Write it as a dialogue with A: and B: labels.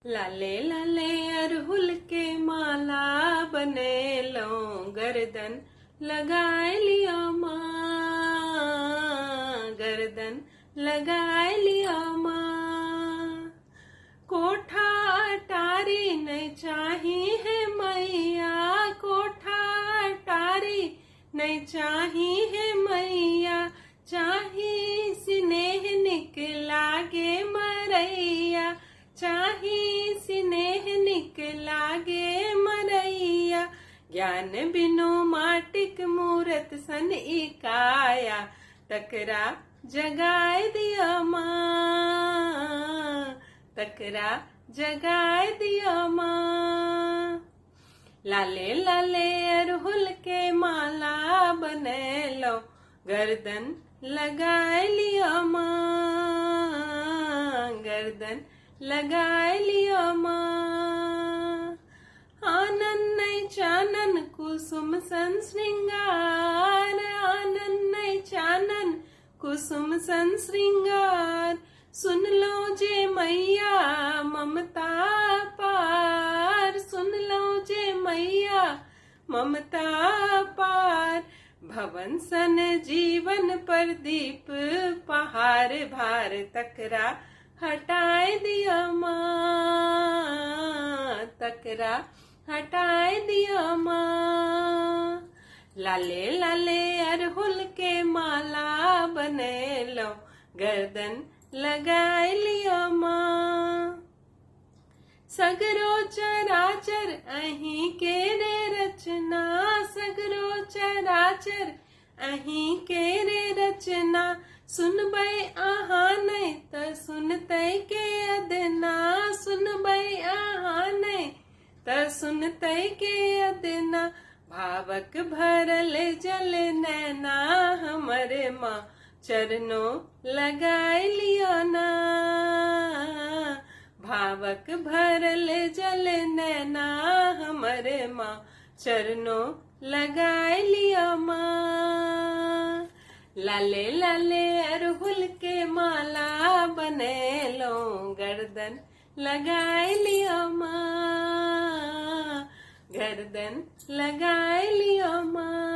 A: लाले लाले अरहुल के माला बने लो, गर्दन लगाए लिया माँ, गर्दन लगाए लिया माँ। कोठा अटारी नहीं चाही है मैया, कोठा अटारी नहीं चाही है मैया, चाही स्नेह निकलागे मरैया, चाही स्नेह निकलागे मरैया। ज्ञान बिनु माटिक मूरत सन इकाया, तकरा जगाए दिया माँ, तकरा जगाए दिया माँ। लाले लाले अरहुल के माला बने लो, गर्दन लगाए लिया माँ, गर्दन लगाए लिया माँ। आनन नहीं चानन कुसुम सन श्रृंगार, आनन नहीं चानन कुसुम सन श्रृंगार। सुन लो जे मैया ममता पार, सुन लो जे मैया ममता पार। भवन सन जीवन पर दीप पहाड़ भार, तकरा हटाए दिया माँ, तकरा हटाए दिया माँ। लाले लाले अरहुल के माला बने लो, गर्दन लगाए लिया माँ। सगरो चराचर अहीं के रे रचना, सगरो चराचर अहीं के रे रचना। सुनबै आहाँ नहीं त सुनते के अदना, सुनबै आहाँ नहीं त सुनते के अदना। भावक भरल जल नैना हमरे माँ, चरणों लगाए लिया ना। भावक भरल जल नैना हमरे माँ, चरणों लगाए लिया माँ। लाले लाले अरहुल के माला बने लो, गर्दन लगाए लिया माँ, गर्दन लगाए लिया माँ।